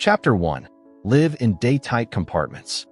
Chapter 1. Live in Day-Tight Compartments.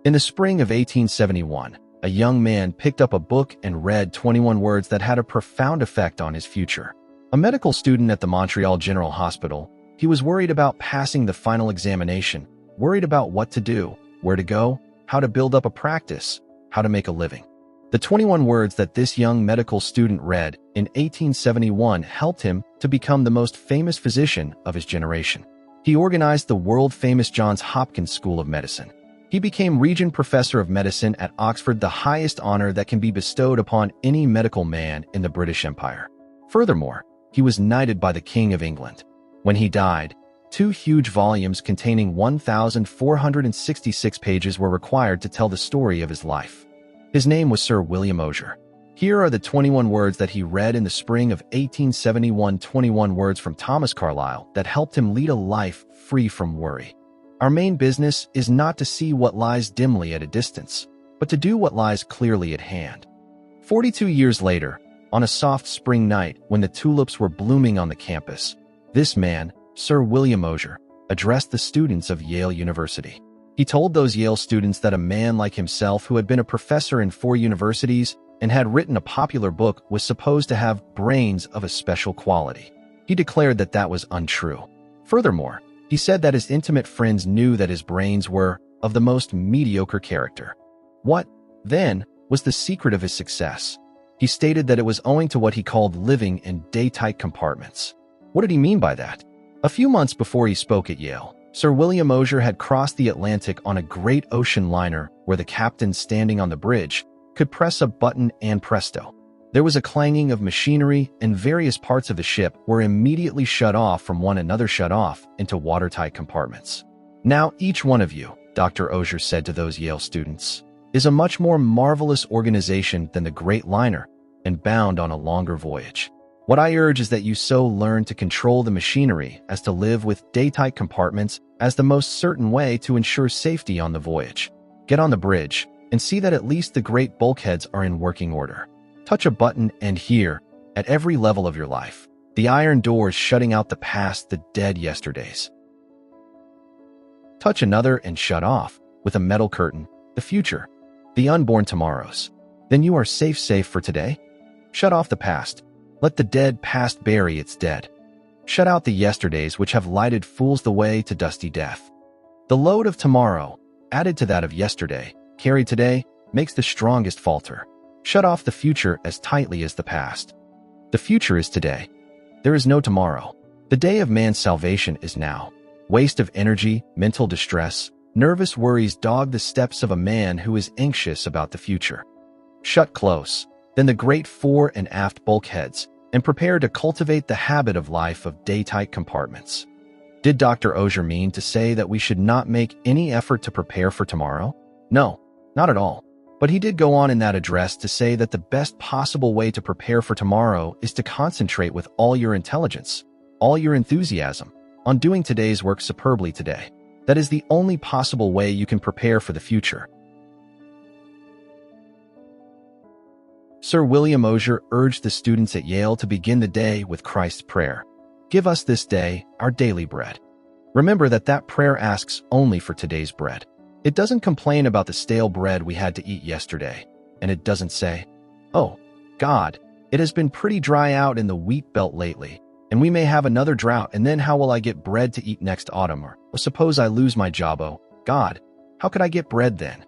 In the spring of 1871, a young man picked up a book and read 21 words that had a profound effect on his future. A medical student at the Montreal General Hospital, he was worried about passing the final examination, worried about what to do, where to go, how to build up a practice, how to make a living. The 21 words that this young medical student read in 1871 helped him to become the most famous physician of his generation. He organized the world-famous Johns Hopkins School of Medicine. He became Regent Professor of Medicine at Oxford, the highest honor that can be bestowed upon any medical man in the British Empire. Furthermore, he was knighted by the King of England. When he died, 2 huge volumes containing 1,466 pages were required to tell the story of his life. His name was Sir William Osier. Here are the 21 words that he read in the spring of 1871, 21 words from Thomas Carlyle that helped him lead a life free from worry. Our main business is not to see what lies dimly at a distance, but to do what lies clearly at hand. 42 years later, on a soft spring night when the tulips were blooming on the campus, this man, Sir William Osier, addressed the students of Yale University. He told those Yale students that a man like himself who had been a professor in 4 universities and had written a popular book was supposed to have brains of a special quality. He declared that that was untrue. Furthermore, he said that his intimate friends knew that his brains were of the most mediocre character. What, then, was the secret of his success? He stated that it was owing to what he called living in day-tight compartments. What did he mean by that? A few months before he spoke at Yale, Sir William Osier had crossed the Atlantic on a great ocean liner where the captain standing on the bridge could press a button and presto, there was a clanging of machinery and various parts of the ship were immediately shut off from one another, shut off into watertight compartments. Now each one of you, Dr. Osier said to those Yale students, is a much more marvelous organization than the great liner and bound on a longer voyage. What I urge is that you so learn to control the machinery as to live with day-tight compartments as the most certain way to ensure safety on the voyage. Get on the bridge and see that at least the great bulkheads are in working order. Touch a button and here, at every level of your life, the iron doors shutting out the past, the dead yesterdays. Touch another and shut off, with a metal curtain, the future, the unborn tomorrows. Then you are safe for today. Shut off the past. Let the dead past bury its dead. Shut out the yesterdays which have lighted fools the way to dusty death. The load of tomorrow, added to that of yesterday, carried today, makes the strongest falter. Shut off the future as tightly as the past. The future is today. There is no tomorrow. The day of man's salvation is now. Waste of energy, mental distress, nervous worries dog the steps of a man who is anxious about the future. Shut close, then the great fore and aft bulkheads, and prepare to cultivate the habit of life of day-tight compartments. Did Dr. Osier mean to say that we should not make any effort to prepare for tomorrow? No, not at all. But he did go on in that address to say that the best possible way to prepare for tomorrow is to concentrate with all your intelligence, all your enthusiasm, on doing today's work superbly today. That is the only possible way you can prepare for the future. Sir William Osier urged the students at Yale to begin the day with Christ's prayer. Give us this day our daily bread. Remember that prayer asks only for today's bread. It doesn't complain about the stale bread we had to eat yesterday. And it doesn't say, oh, God, it has been pretty dry out in the wheat belt lately, and we may have another drought, and then how will I get bread to eat next autumn? Or suppose I lose my job, oh, God, how could I get bread then?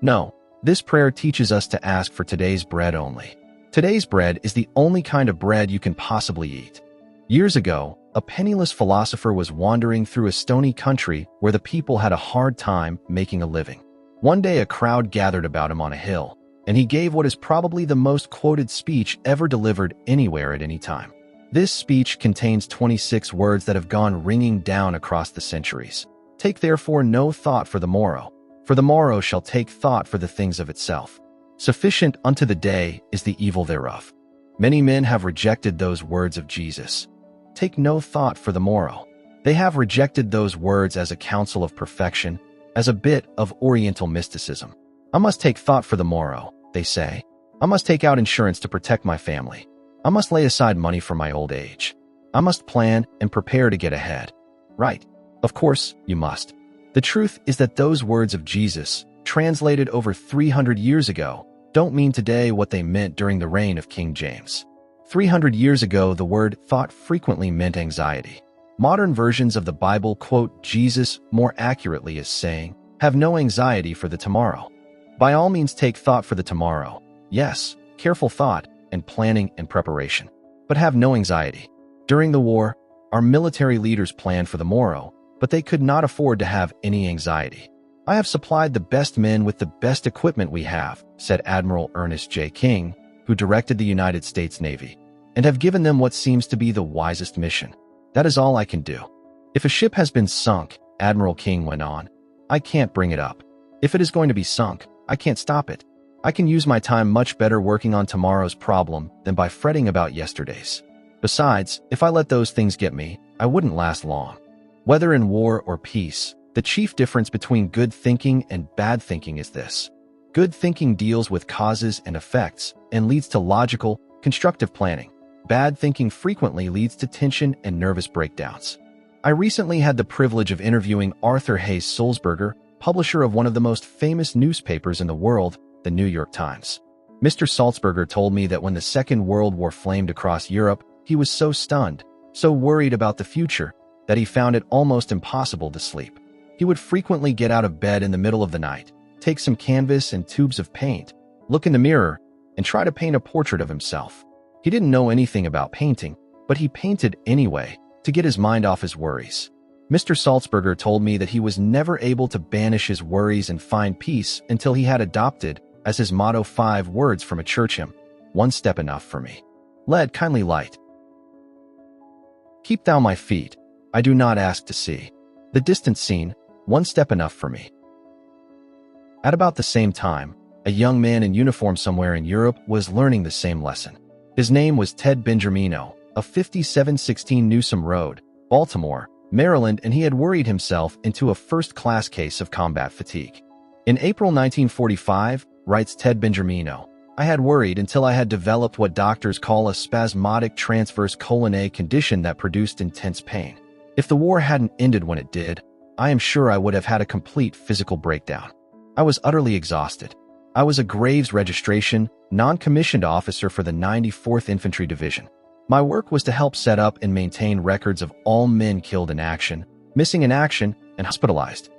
No. This prayer teaches us to ask for today's bread only. Today's bread is the only kind of bread you can possibly eat. Years ago, a penniless philosopher was wandering through a stony country where the people had a hard time making a living. One day a crowd gathered about him on a hill, and he gave what is probably the most quoted speech ever delivered anywhere at any time. This speech contains 26 words that have gone ringing down across the centuries. Take therefore no thought for the morrow. For the morrow shall take thought for the things of itself. Sufficient unto the day is the evil thereof. Many men have rejected those words of Jesus. Take no thought for the morrow. They have rejected those words as a counsel of perfection, as a bit of Oriental mysticism. I must take thought for the morrow, they say. I must take out insurance to protect my family. I must lay aside money for my old age. I must plan and prepare to get ahead. Right. Of course, you must. The truth is that those words of Jesus, translated over 300 years ago, don't mean today what they meant during the reign of King James. 300 years ago, the word thought frequently meant anxiety. Modern versions of the Bible quote Jesus more accurately as saying, "Have no anxiety for the tomorrow." By all means, take thought for the tomorrow. Yes, careful thought and planning and preparation. But have no anxiety. During the war, our military leaders planned for the morrow, but they could not afford to have any anxiety. "I have supplied the best men with the best equipment we have," said Admiral Ernest J. King, who directed the United States Navy, "and have given them what seems to be the wisest mission. That is all I can do. If a ship has been sunk," Admiral King went on, "I can't bring it up. If it is going to be sunk, I can't stop it. I can use my time much better working on tomorrow's problem than by fretting about yesterday's. Besides, if I let those things get me, I wouldn't last long." Whether in war or peace, the chief difference between good thinking and bad thinking is this. Good thinking deals with causes and effects and leads to logical, constructive planning. Bad thinking frequently leads to tension and nervous breakdowns. I recently had the privilege of interviewing Arthur Hayes Sulzberger, publisher of one of the most famous newspapers in the world, the New York Times. Mr. Sulzberger told me that when the Second World War flamed across Europe, he was so stunned, so worried about the future, that he found it almost impossible to sleep. He would frequently get out of bed in the middle of the night, take some canvas and tubes of paint, look in the mirror, and try to paint a portrait of himself. He didn't know anything about painting, but he painted anyway to get his mind off his worries. Mr. Sulzberger told me that he was never able to banish his worries and find peace until he had adopted, as his motto, 5 words from a church hymn: "One step enough for me. Lead kindly light. Keep thou my feet, I do not ask to see. The distant scene, one step enough for me." At about the same time, a young man in uniform somewhere in Europe was learning the same lesson. His name was Ted Benjamino, of 5716 Newsom Road, Baltimore, Maryland, and he had worried himself into a first-class case of combat fatigue. In April 1945, writes Ted Benjamino, "I had worried until I had developed what doctors call a spasmodic transverse colon A condition that produced intense pain. If the war hadn't ended when it did, I am sure I would have had a complete physical breakdown. I was utterly exhausted. I was a Graves registration, non-commissioned officer for the 94th Infantry Division. My work was to help set up and maintain records of all men killed in action, missing in action, and hospitalized.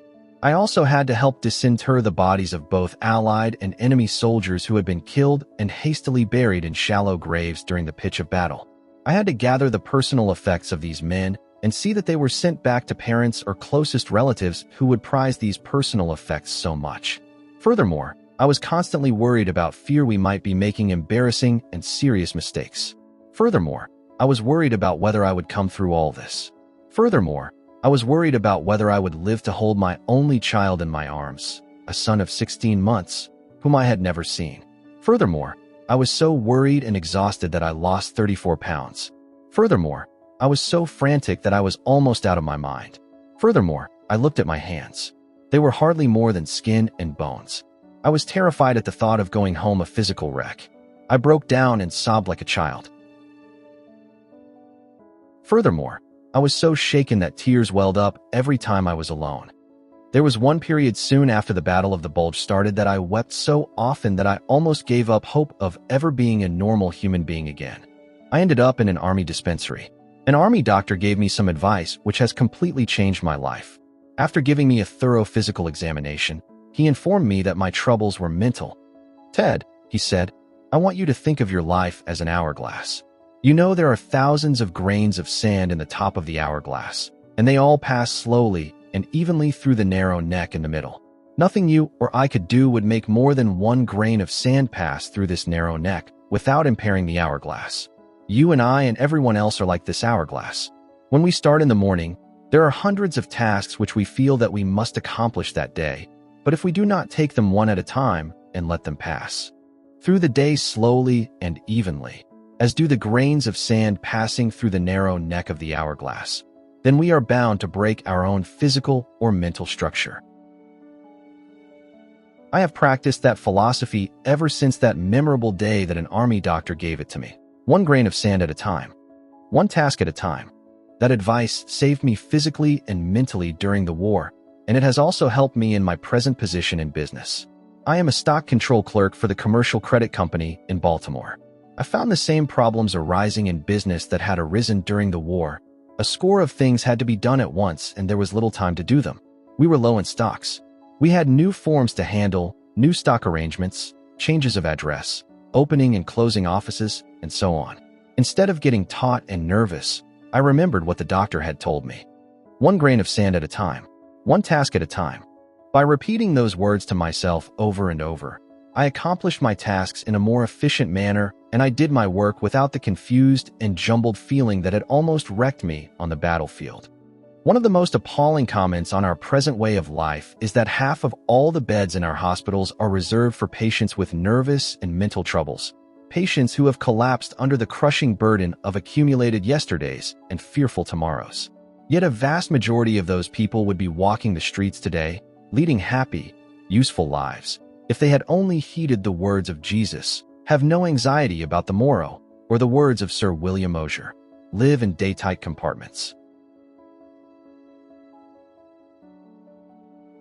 I also had to help disinter the bodies of both Allied and enemy soldiers who had been killed and hastily buried in shallow graves during the pitch of battle. I had to gather the personal effects of these men and see that they were sent back to parents or closest relatives who would prize these personal effects so much. Furthermore, I was constantly worried about fear we might be making embarrassing and serious mistakes. Furthermore, I was worried about whether I would come through all this. Furthermore, I was worried about whether I would live to hold my only child in my arms, a son of 16 months, whom I had never seen. Furthermore, I was so worried and exhausted that I lost 34 pounds. Furthermore, I was so frantic that I was almost out of my mind. Furthermore, I looked at my hands. They were hardly more than skin and bones. I was terrified at the thought of going home a physical wreck. I broke down and sobbed like a child. Furthermore, I was so shaken that tears welled up every time I was alone. There was one period soon after the Battle of the Bulge started that I wept so often that I almost gave up hope of ever being a normal human being again. I ended up in an army dispensary. An army doctor gave me some advice which has completely changed my life. After giving me a thorough physical examination, he informed me that my troubles were mental. "Ted," he said, "I want you to think of your life as an hourglass. You know there are thousands of grains of sand in the top of the hourglass, and they all pass slowly and evenly through the narrow neck in the middle. Nothing you or I could do would make more than one grain of sand pass through this narrow neck without impairing the hourglass. You and I and everyone else are like this hourglass. When we start in the morning, there are hundreds of tasks which we feel that we must accomplish that day, but if we do not take them one at a time and let them pass through the day slowly and evenly, as do the grains of sand passing through the narrow neck of the hourglass, then we are bound to break our own physical or mental structure. I have practiced that philosophy ever since that memorable day that an army doctor gave it to me. One grain of sand at a time. One task at a time. That advice saved me physically and mentally during the war, and it has also helped me in my present position in business. I am a stock control clerk for the commercial credit company in Baltimore. I found the same problems arising in business that had arisen during the war. A score of things had to be done at once, and there was little time to do them. We were low in stocks. We had new forms to handle, new stock arrangements, changes of address, opening and closing offices, and so on. Instead of getting taut and nervous, I remembered what the doctor had told me. One grain of sand at a time, one task at a time. By repeating those words to myself over and over, I accomplished my tasks in a more efficient manner, and I did my work without the confused and jumbled feeling that had almost wrecked me on the battlefield. One of the most appalling comments on our present way of life is that half of all the beds in our hospitals are reserved for patients with nervous and mental troubles, patients who have collapsed under the crushing burden of accumulated yesterdays and fearful tomorrows. Yet a vast majority of those people would be walking the streets today, leading happy, useful lives, if they had only heeded the words of Jesus, "Have no anxiety about the morrow," or the words of Sir William Osier, "Live in day-tight compartments."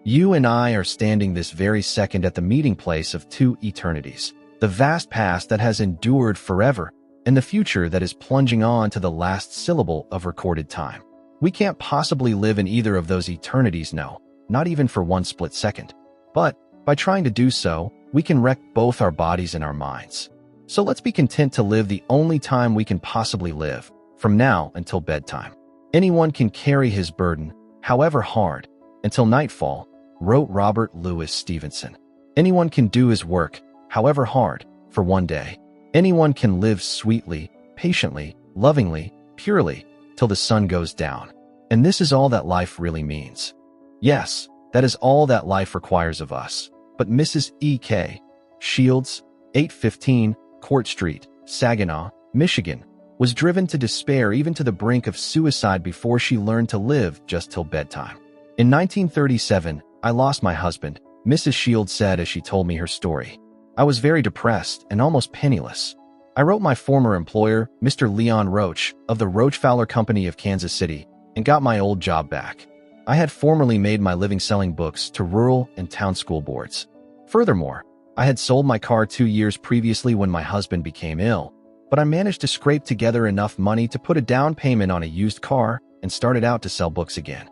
You and I are standing this very second at the meeting place of two eternities, the vast past that has endured forever, and the future that is plunging on to the last syllable of recorded time. We can't possibly live in either of those eternities, no, not even for one split second. But by trying to do so, we can wreck both our bodies and our minds. So let's be content to live the only time we can possibly live, from now until bedtime. Anyone can carry his burden, however hard, until nightfall, wrote Robert Louis Stevenson. Anyone can do his work, however hard, for one day. Anyone can live sweetly, patiently, lovingly, purely, till the sun goes down. And this is all that life really means. Yes, that is all that life requires of us. But Mrs. E.K. Shields, 815 Court Street, Saginaw, Michigan, was driven to despair, even to the brink of suicide, before she learned to live just till bedtime. In 1937, I lost my husband, Mrs. Shields said as she told me her story. I was very depressed and almost penniless. I wrote my former employer, Mr. Leon Roach, of the Roach Fowler Company of Kansas City, and got my old job back. I had formerly made my living selling books to rural and town school boards. Furthermore, I had sold my car 2 years previously when my husband became ill, but I managed to scrape together enough money to put a down payment on a used car and started out to sell books again.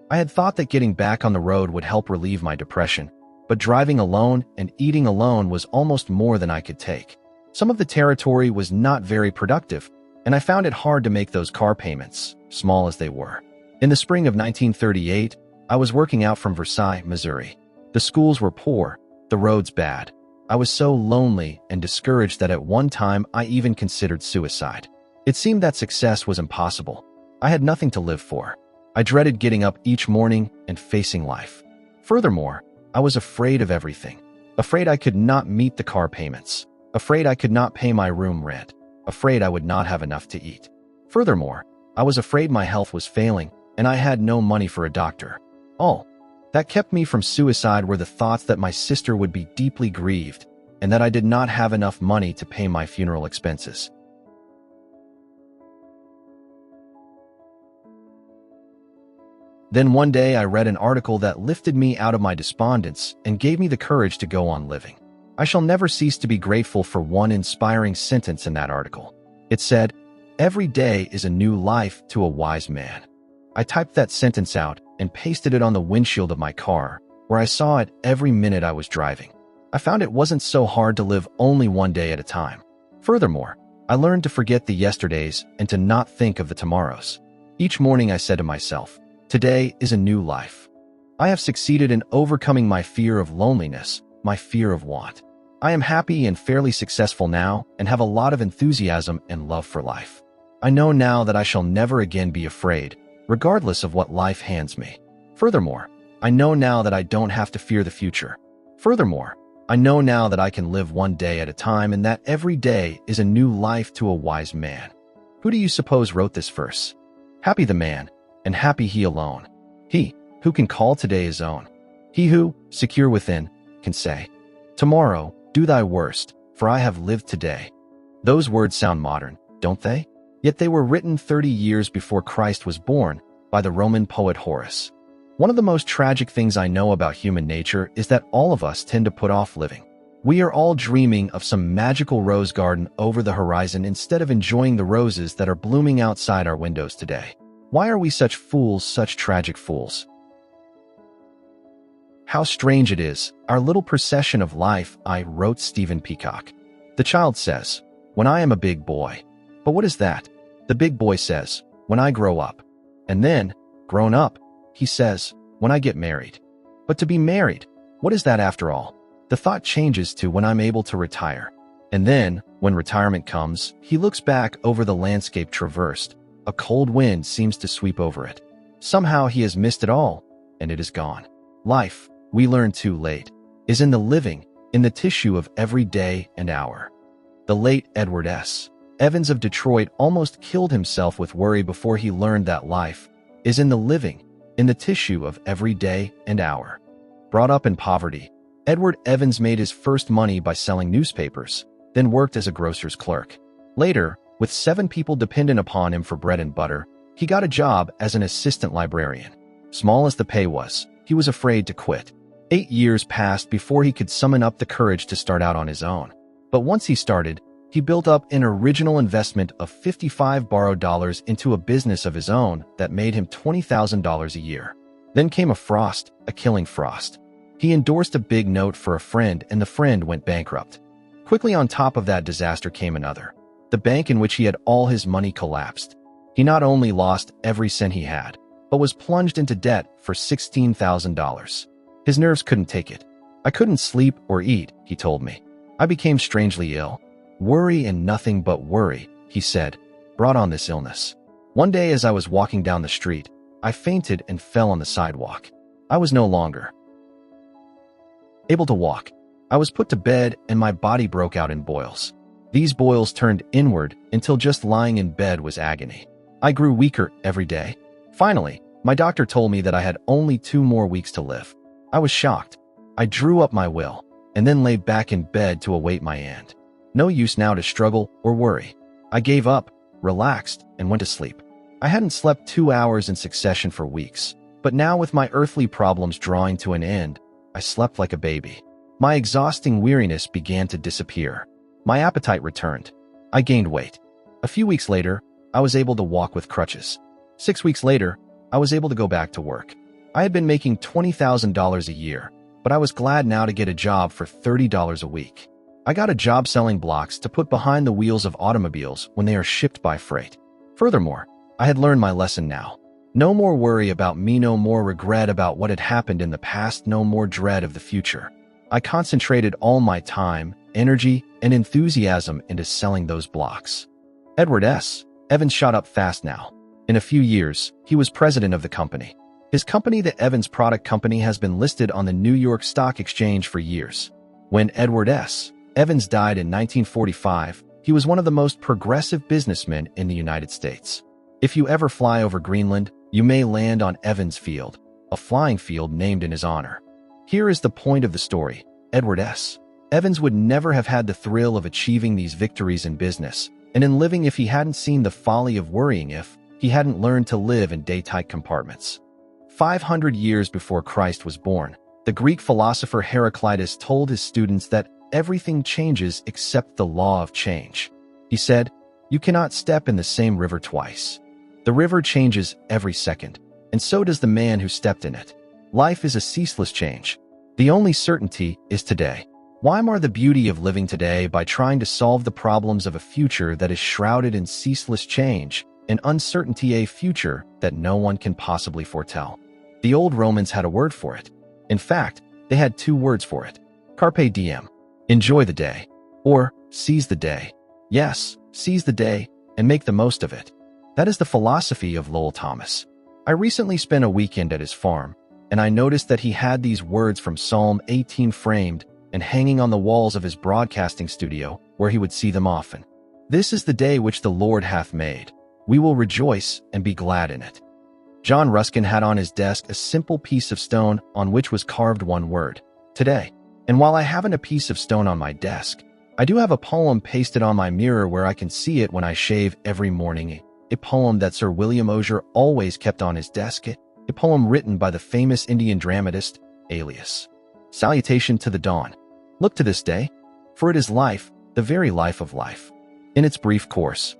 I had thought that getting back on the road would help relieve my depression, but driving alone and eating alone was almost more than I could take. Some of the territory was not very productive, and I found it hard to make those car payments, small as they were. In the spring of 1938, I was working out from Versailles, Missouri. The schools were poor, the roads bad. I was so lonely and discouraged that at one time I even considered suicide. It seemed that success was impossible. I had nothing to live for. I dreaded getting up each morning and facing life. Furthermore, I was afraid of everything. Afraid I could not meet the car payments. Afraid I could not pay my room rent. Afraid I would not have enough to eat. Furthermore, I was afraid my health was failing and I had no money for a doctor. All that kept me from suicide were the thoughts that my sister would be deeply grieved and that I did not have enough money to pay my funeral expenses. Then one day I read an article that lifted me out of my despondence and gave me the courage to go on living. I shall never cease to be grateful for one inspiring sentence in that article. It said, "Every day is a new life to a wise man." I typed that sentence out and pasted it on the windshield of my car, where I saw it every minute I was driving. I found it wasn't so hard to live only one day at a time. Furthermore, I learned to forget the yesterdays and to not think of the tomorrows. Each morning I said to myself, "Today is a new life." I have succeeded in overcoming my fear of loneliness, my fear of want. I am happy and fairly successful now and have a lot of enthusiasm and love for life. I know now that I shall never again be afraid, regardless of what life hands me. Furthermore, I know now that I don't have to fear the future. Furthermore, I know now that I can live one day at a time and that every day is a new life to a wise man. Who do you suppose wrote this verse? Happy the man, and happy he alone. He who can call today his own. He who, secure within, can say, "Tomorrow, Do thy worst, for I have lived today. Those words sound modern, don't they? Yet they were written 30 years before Christ was born by the Roman poet Horace. One of the most tragic things I know about human nature is that all of us tend to put off living. We are all dreaming of some magical rose garden over the horizon instead of enjoying the roses that are blooming outside our windows today. Why are we such fools, such tragic fools? How strange it is, our little procession of life, wrote Stephen Peacock. The child says, "When I am a big boy." But what is that? The big boy says, "When I grow up." And then, grown up, he says, "When I get married." But to be married, what is that after all? The thought changes to "when I'm able to retire." And then, when retirement comes, he looks back over the landscape traversed. A cold wind seems to sweep over it. Somehow he has missed it all, and it is gone. Life, we learn too late, is in the living, in the tissue of every day and hour. The late Edward S. Evans of Detroit almost killed himself with worry before he learned that life is in the living, in the tissue of every day and hour. Brought up in poverty, Edward Evans made his first money by selling newspapers, then worked as a grocer's clerk. Later, with 7 people dependent upon him for bread and butter, he got a job as an assistant librarian. Small as the pay was, he was afraid to quit. 8 years passed before he could summon up the courage to start out on his own. But once he started, he built up an original investment of $55 borrowed dollars into a business of his own that made him $20,000 a year. Then came a killing frost. He endorsed a big note for a friend, and the friend went bankrupt. Quickly on top of that disaster came another. The bank in which he had all his money collapsed. He not only lost every cent he had, but was plunged into debt for $16,000. His nerves couldn't take it. "I couldn't sleep or eat," he told me. "I became strangely ill. Worry and nothing but worry," he said, brought on this illness. "One day as I was walking down the street, I fainted and fell on the sidewalk. I was no longer able to walk. I was put to bed and my body broke out in boils. These boils turned inward until just lying in bed was agony. I grew weaker every day. Finally, my doctor told me that I had only 2 more weeks to live. I was shocked. I drew up my will and then lay back in bed to await my end. No use now to struggle or worry. I gave up, relaxed, and went to sleep. I hadn't slept 2 hours in succession for weeks, but now with my earthly problems drawing to an end, I slept like a baby. My exhausting weariness began to disappear. My appetite returned. I gained weight. A few weeks later, I was able to walk with crutches. 6 weeks later, I was able to go back to work. I had been making $20,000 a year, but I was glad now to get a job for $30 a week. I got a job selling blocks to put behind the wheels of automobiles when they are shipped by freight. Furthermore, I had learned my lesson now. No more worry about me, no more regret about what had happened in the past, no more dread of the future. I concentrated all my time, energy, and enthusiasm into selling those blocks. Edward S. Evans shot up fast now. In a few years, he was president of the company. His company, the Evans Product Company, has been listed on the New York Stock Exchange for years. When Edward S. Evans died in 1945, he was one of the most progressive businessmen in the United States. If you ever fly over Greenland, you may land on Evans Field, a flying field named in his honor. Here is the point of the story. Edward S. Evans would never have had the thrill of achieving these victories in business and in living if he hadn't seen the folly of worrying, if he hadn't learned to live in day-tight compartments. 500 years before Christ was born, the Greek philosopher Heraclitus told his students that everything changes except the law of change. He said, "You cannot step in the same river twice. The river changes every second, and so does the man who stepped in it. Life is a ceaseless change. The only certainty is today." Why mar the beauty of living today by trying to solve the problems of a future that is shrouded in ceaseless change and uncertainty, a future that no one can possibly foretell? The old Romans had a word for it. In fact, they had 2 words for it. Carpe diem, enjoy the day, or seize the day. Yes, seize the day and make the most of it. That is the philosophy of Lowell Thomas. I recently spent a weekend at his farm, and I noticed that he had these words from Psalm 18 framed and hanging on the walls of his broadcasting studio, where he would see them often. "This is the day which the Lord hath made. We will rejoice and be glad in it." John Ruskin had on his desk a simple piece of stone on which was carved one word, today. And while I haven't a piece of stone on my desk, I do have a poem pasted on my mirror where I can see it when I shave every morning. A poem that Sir William Osier always kept on his desk. A poem written by the famous Indian dramatist, Alias. Salutation to the dawn. Look to this day, for it is life, the very life of life. In its brief course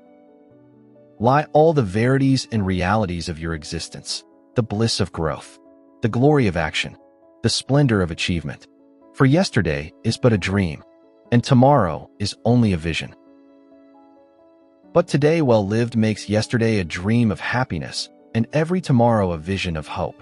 lie all the verities and realities of your existence, the bliss of growth, the glory of action, the splendor of achievement. For yesterday is but a dream, and tomorrow is only a vision. But today well lived makes yesterday a dream of happiness, and every tomorrow a vision of hope.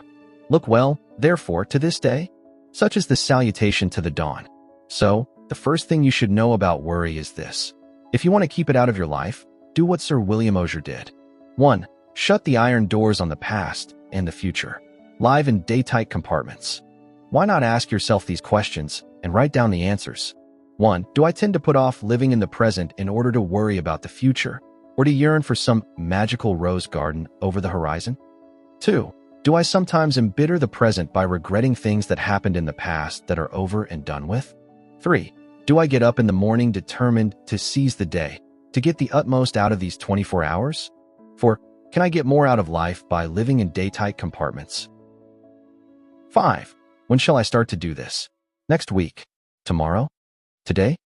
Look well, therefore, to this day. Such is the salutation to the dawn. So, the first thing you should know about worry is this. If you want to keep it out of your life, do what Sir William Osier did. 1. Shut the iron doors on the past and the future. Live in day-tight compartments. Why not ask yourself these questions and write down the answers? 1. Do I tend to put off living in the present in order to worry about the future, or to yearn for some magical rose garden over the horizon? 2. Do I sometimes embitter the present by regretting things that happened in the past that are over and done with? 3. Do I get up in the morning determined to seize the day, to get the utmost out of these 24 hours? 4. Can I get more out of life by living in day-tight compartments? 5. When shall I start to do this? Next week? Tomorrow? Today?